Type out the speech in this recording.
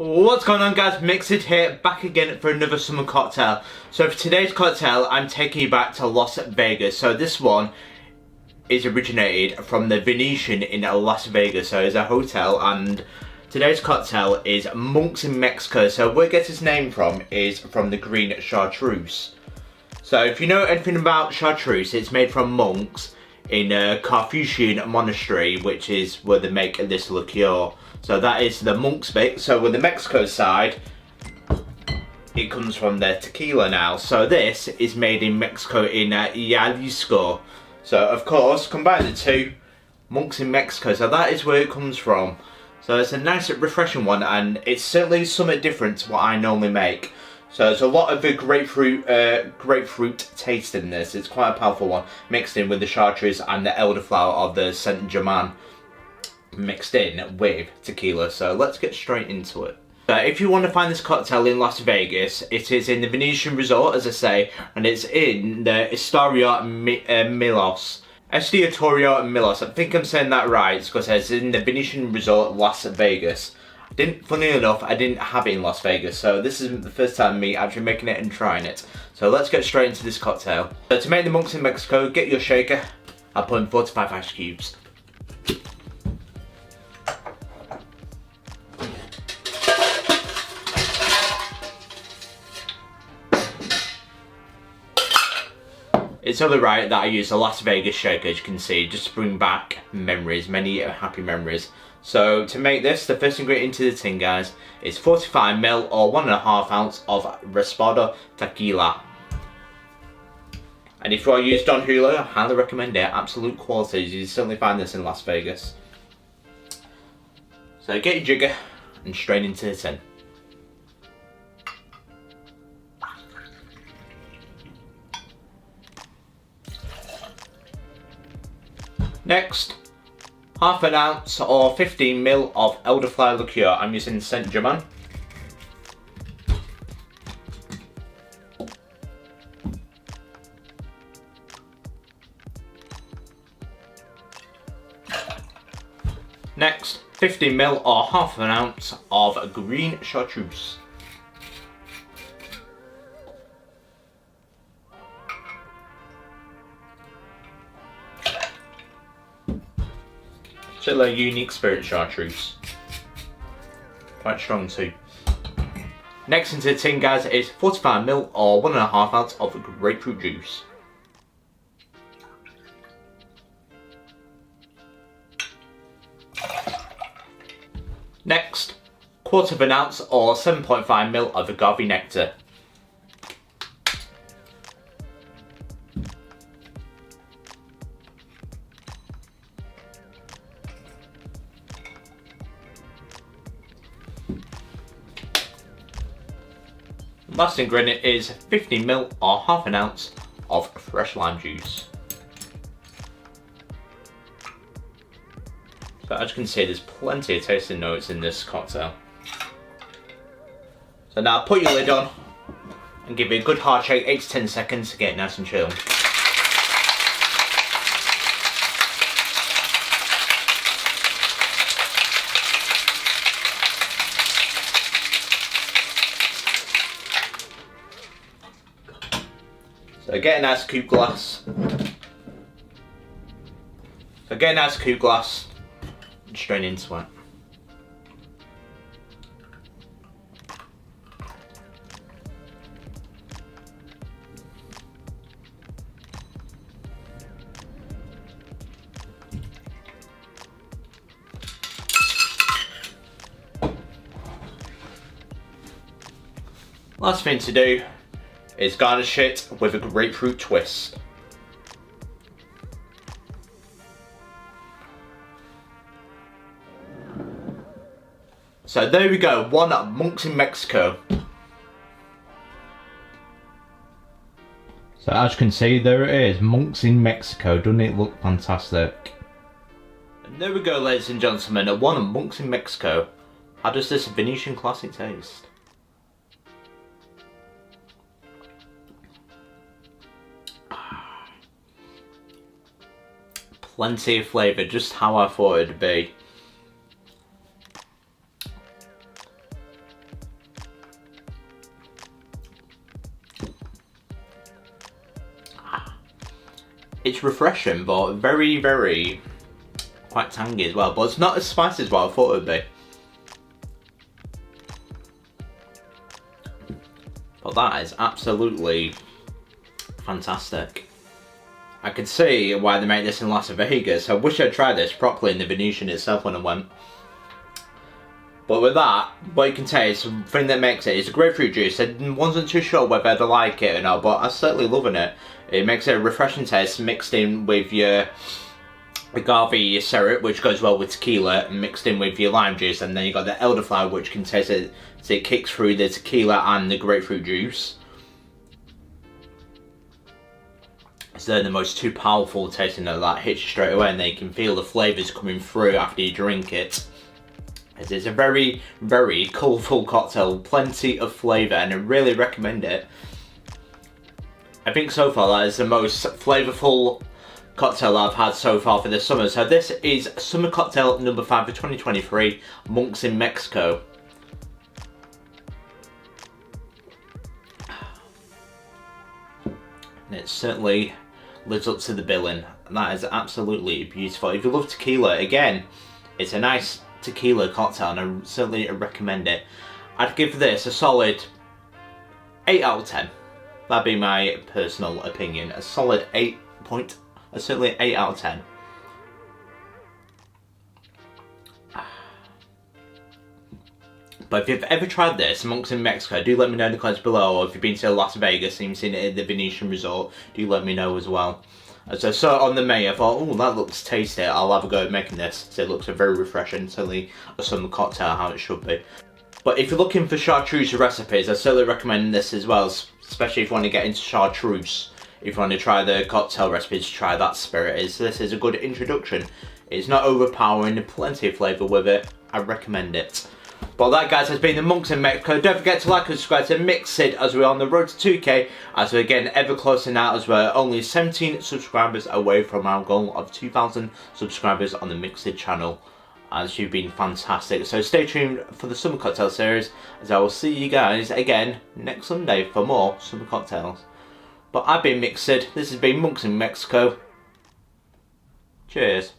What's going on, guys? Mixed here, back again for another summer cocktail. So for today's cocktail, I'm taking you back to Las Vegas. So this one is originated from the Venetian in Las Vegas. So it's a hotel, and today's cocktail is Monks in Mexico. So where it gets its name from is from the green Chartreuse. So if you know anything about Chartreuse, it's made from monks in a Carthusian monastery, which is where they make this liqueur. So that is the monks bit. So with the Mexico side, it comes from their tequila now. So this is made in Mexico in Jalisco. So of course, combine the two, monks in Mexico. So that is where it comes from. So it's a nice refreshing one, and it's certainly something different to what I normally make. So there's a lot of the grapefruit taste in this. It's quite a powerful one, mixed in with the Chartreuse and the elderflower of the Germain, mixed in with tequila. So let's get straight into it. So if you want to find this cocktail in Las Vegas, it is in the Venetian Resort, as I say, and it's in the Estiatorio Milas. Estiatorio Milas. I think I'm saying that right, because it's in the Venetian Resort, Las Vegas. Funny enough, I didn't have it in Las Vegas, so this isn't the first time me actually making it and trying it. So let's get straight into this cocktail. So to make the monks in Mexico, get your shaker. I'll put in 45 ice cubes. It's only right that I use a Las Vegas shaker, as you can see, just to bring back memories, many happy memories. So to make this, the first ingredient into the tin, guys, is 45ml or 1.5 ounce of Reposado Tequila. And if you want to use Don Julio, I highly recommend it. Absolute quality. You certainly find this in Las Vegas. So get your jigger and strain into the tin. Next, 1/2 ounce or 15ml of elderflower liqueur. I'm using Germain. Next, 15ml or 1/2 ounce of green Chartreuse. It's a unique spirit Chartreuse. Quite strong too. Next into the tin, guys, is 45ml or 1.5 ounce of grapefruit juice. Next, 1/4 ounce or 7.5ml of Agave nectar. Last ingredient is 15ml or 1/2 ounce of fresh lime juice. So as you can see, there's plenty of tasting notes in this cocktail. So now put your lid on and give it a good hard shake, 8 to 10 seconds to get it nice and chilled. So get a nice coupe glass. And strain into it. Last thing to do is garnish it with a grapefruit twist. So there we go, one Monks in Mexico. So as you can see, there it is, Monks in Mexico. Doesn't it look fantastic? And there we go, ladies and gentlemen, one Monks in Mexico. How does this Venetian classic taste? Plenty of flavour, just how I thought it'd be. It's refreshing, but very, very quite tangy as well. But it's not as spicy as what I thought it would be. But that is absolutely fantastic. I could see why they made this in Las Vegas. I wish I'd tried this properly in the Venetian itself when I went. But with that, what you can taste, the thing that makes it is a grapefruit juice. I wasn't too sure whether I'd like it or not, but I'm certainly loving it. It makes it a refreshing taste mixed in with your agave syrup, which goes well with tequila, mixed in with your lime juice, and then you got the elderflower, which can taste it, so it kicks through the tequila and the grapefruit juice. So they're the most two powerful tasting that hits you straight away, and then you can feel the flavours coming through after you drink it. It's a very, very colourful cocktail, plenty of flavour, and I really recommend it. I think so far that is the most flavourful cocktail I've had so far for this summer. So this is summer cocktail number 5 for 2023, Monks in Mexico. And it certainly lives up to the billing. And that is absolutely beautiful. If you love tequila, again, it's a nice tequila cocktail, and I certainly recommend it. I'd give this a solid 8 out of 10. That'd be my personal opinion. A solid certainly 8 out of 10. But if you've ever tried this, Monks in Mexico, do let me know in the comments below. Or if you've been to Las Vegas and you've seen it at the Venetian Resort, do let me know as well. As I saw it on the menu, I thought, oh, that looks tasty. I'll have a go at making this. So it looks very refreshing, certainly a summer cocktail, how it should be. But if you're looking for Chartreuse recipes, I certainly recommend this as well, especially if you want to get into Chartreuse. If you want to try the cocktail recipes, try that spirit. This is a good introduction. It's not overpowering, plenty of flavour with it. I recommend it. But that, guys, has been the Monks in Mexico. Don't forget to like and subscribe to Mixed as we're on the road to 2K, as we're getting ever closer now, as we're only 17 subscribers away from our goal of 2,000 subscribers on the Mixed channel, as you've been fantastic. So stay tuned for the Summer Cocktail series, as I will see you guys again next Sunday for more Summer Cocktails. But I've been Mixed, this has been Monks in Mexico. Cheers.